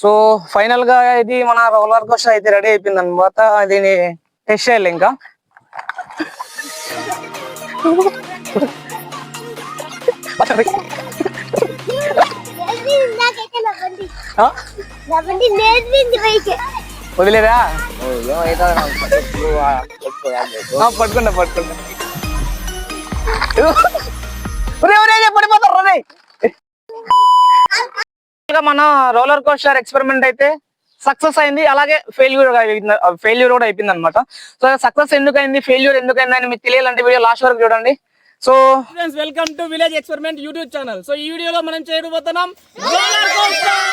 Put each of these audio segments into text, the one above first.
So final గా ఇది మన రోలర్ కోస్టర్ అయితే రెడీ అయిపోయింది అనమాట. దీన్ని టెస్ట్ చేయాలి ఇంకా. వదిలేదా? పట్టుకుంటా పడిపోతారు. మన రోలర్ కోస్టర్ ఎక్స్పెరిమెంట్ అయితే సక్సెస్ అయింది, అలాగే ఫెయిల్యూర్ కూడా అయిపోయింది అనమాట. సో సక్సెస్ ఎందుకు అయింది, ఫెయిల్యూర్ ఎందుకు అయింది అని మీకు తెలియాలంటే వీడియో లాస్ట్ వరకు చూడండి. So friends, welcome to village experiment YouTube channel. So ఈ వీడియోలో మనం చేయబోతున్నాం రోలర్ కోస్టర్.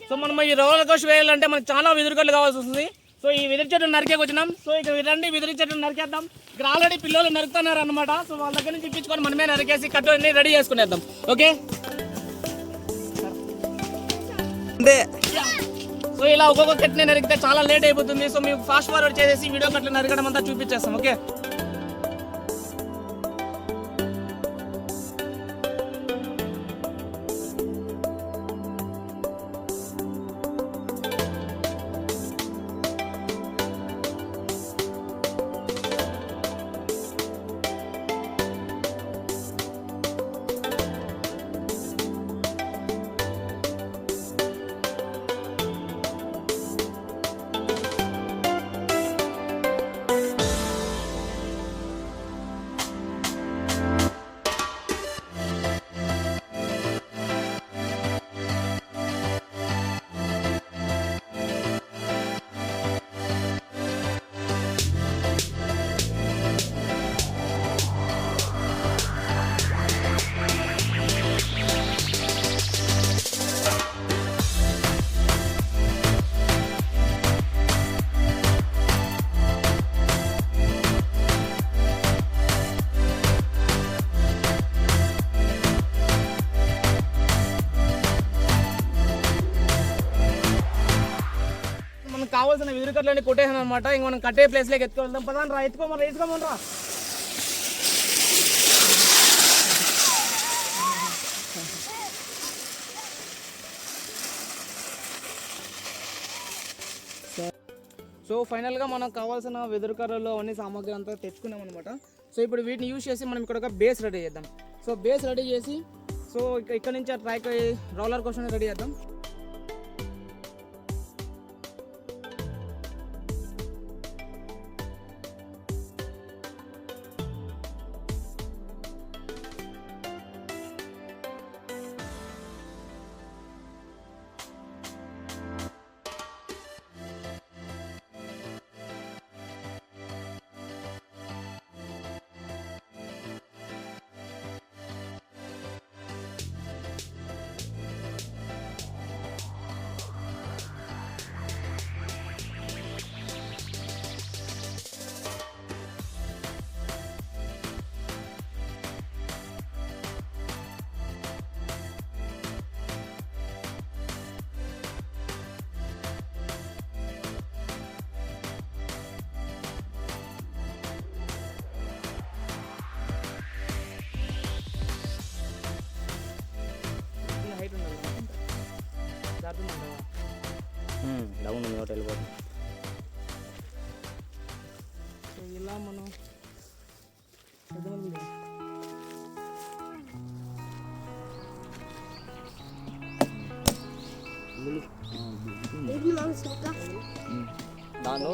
సో మనం ఈ రోలర్ కోస్టర్ వేయాలంటే మనకు చాలా వెదురుకట్లు కావాల్సి వస్తుంది. సో ఈ వెదురు చెట్టు నరికేకి వచ్చినాం. సో ఇక్కడ రండి, వెదురు చెట్టు నరికేద్దాం. ఇక్కడ ఆల్రెడీ పిల్లలు నరుకుతున్నారు అనమాట. సో వాళ్ళ దగ్గర నుంచి ఇప్పించుకొని మనమే నరికేసి కట్టు అన్ని రెడీ చేసుకునేద్దాం. ఓకే, సో ఇలా ఒక్కొక్క కట్ని నరికితే చాలా లేట్ అయిపోతుంది. సో మీకు ఫాస్ట్ ఫార్వర్డ్ చేసేసి వీడియో కట్లు నరకడం అంతా చూపించేస్తాం. ఓకే, కావాల్సిన వెదురుకట్లన్నీ కొట్టేసాను అనమాట. ఇంక మనం కట్టే ప్లేస్లోకి ఎత్తుకెళ్తాం. పదాన్ని రా, ఎత్తుకోమని రా. సో ఫైనల్గా మనకు కావాల్సిన వెదురుకర్రలు అన్ని సామాగ్రి అంతా తెచ్చుకున్నాం అనమాట. సో ఇప్పుడు వీటిని యూజ్ చేసి మనం ఇక్కడ ఒక బేస్ రెడీ చేద్దాం. సో బేస్ రెడీ చేసి సో ఇక్కడ నుంచి ఆ ట్రాక్ రోలర్ కోస్టర్ రెడీ చేద్దాం. డౌన్ వెళ్ళిపోతుంది. ఇలా మనం దానిలో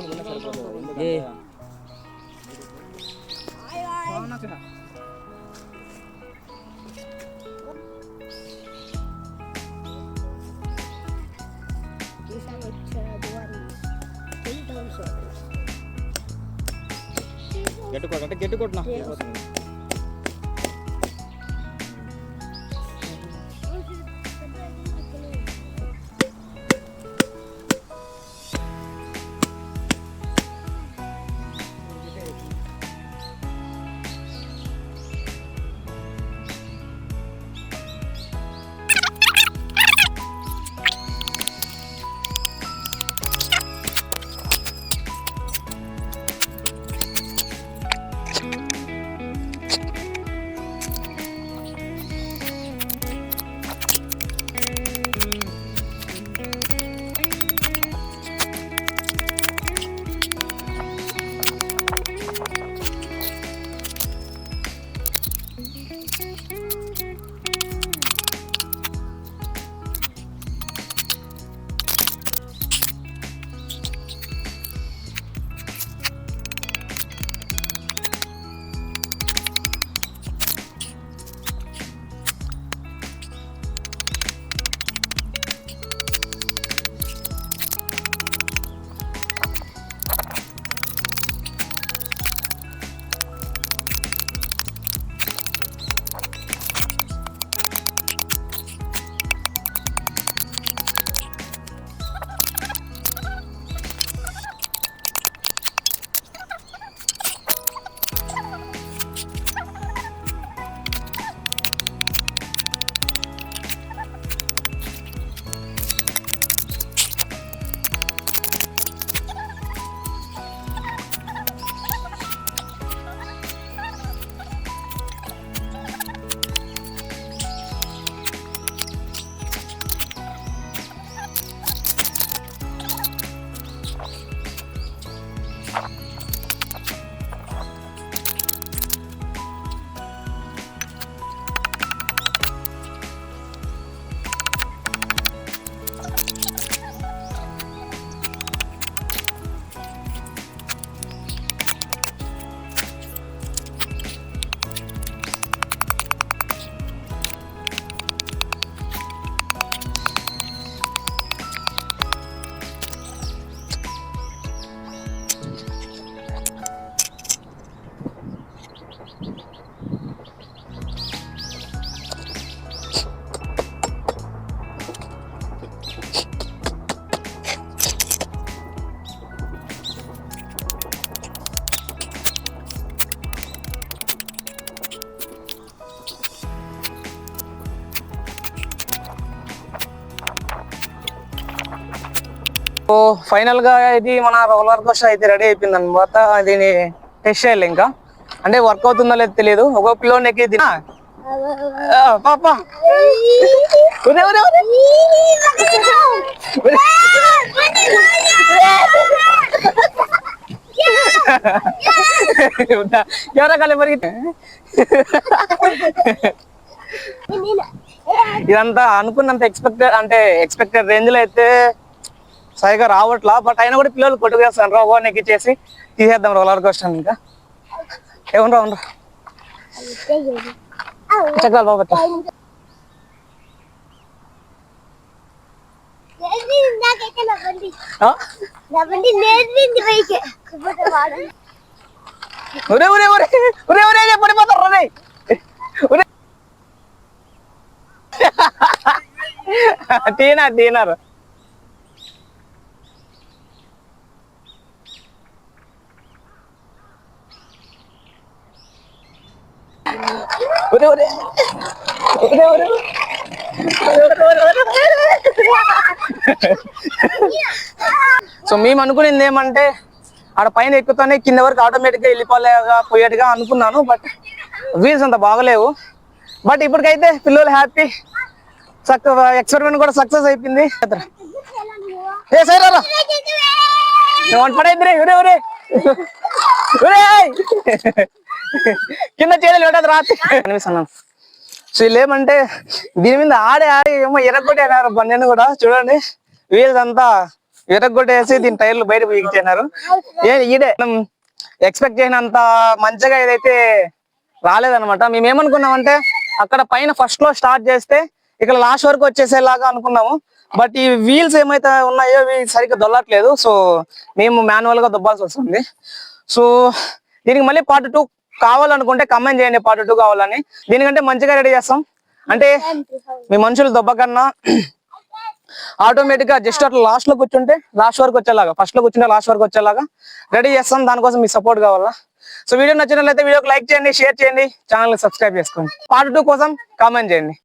గట్టి కొట్టినా సో ఫైనల్ గా ఇది మన రోలర్ కోస్టర్ అయితే రెడీ అయిపోయింది అనమాట. దీన్ని టెస్ట్ చేయాలి ఇంకా, అంటే వర్క్ అవుతుందో లేదో తెలియదు. ఒక పిల్లోనికి పాప ఎవరా కాలే మరి. ఇదంతా అనుకున్నంత ఎక్స్పెక్టెడ్ రేంజ్ లో అయితే సరిగా రావట్లా. బట్ అయినా కూడా పిల్లలు కొట్టుకేస్తాను రా ఓనికి ఇచ్చేసి తీసేద్దాం రోలర్ కోస్టర్. ఇంకా ఏమన్నా ఉండరా చక్రాలు బాబా. పడిపోతారు రే. తినారు సో మేము అనుకునేది ఏమంటే ఆడ పైన ఎక్కుతానే కింద వరకు ఆటోమేటిక్ గా పోయేట్టుగా అనుకున్నాను. బట్ వీల్స్ అంత బాగలేవు. బట్ ఇప్పటికైతే పిల్లలు హ్యాపీ, ఎక్స్పెరిమెంట్ కూడా సక్సెస్ అయిపోయింది. ఏ సరేరా పడైద్ది కింద చేయలేదు పెట్టదు రాత్రి అనిపిస్తున్నాను. సో వీళ్ళు ఏమంటే దీని మీద ఆడి ఏమో ఎరగొట్టేనారు బండిని కూడా. చూడండి వీల్స్ అంతా ఎరగొట్టేసి దీని టైర్లు బయట పీకిచ్చేనారు. ఈడే ఎక్స్పెక్ట్ చేసినంత మంచిగా ఏదైతే రాలేదనమాట. మేము ఏమనుకున్నామంటే అక్కడ పైన ఫస్ట్ లో స్టార్ట్ చేస్తే ఇక్కడ లాస్ట్ వరకు వచ్చేసేలాగా అనుకున్నాము. బట్ ఈ వీల్స్ ఏమైతే ఉన్నాయో ఇవి సరిగ్గా దొల్లట్లేదు. సో మేము మాన్యువల్ గా దొబ్బాల్సి వస్తుంది. సో దీనికి మళ్ళీ పార్ట్ 2 కావాలనుకుంటే కమెంట్ చేయండి, పార్ట్ 2 కావాలని. దీనికంటే మంచిగా రెడీ చేస్తాం. అంటే మీ మనుషులు దొబ్బకన్నా ఆటోమేటిక్ గా జస్ట్ అట్లా లాస్ట్ లో కూర్చుంటే లాస్ట్ వరకు వచ్చేలాగా, ఫస్ట్ లో కూర్చుంటే లాస్ట్ వరకు వచ్చేలాగా రెడీ చేస్తాం. దానికోసం మీ సపోర్ట్ కావాలా. సో వీడియో నచ్చినట్లయితే వీడియోకి లైక్ చేయండి, షేర్ చేయండి, ఛానల్ ని సబ్స్క్రైబ్ చేసుకోండి. పార్ట్ 2 కోసం కామెంట్ చేయండి.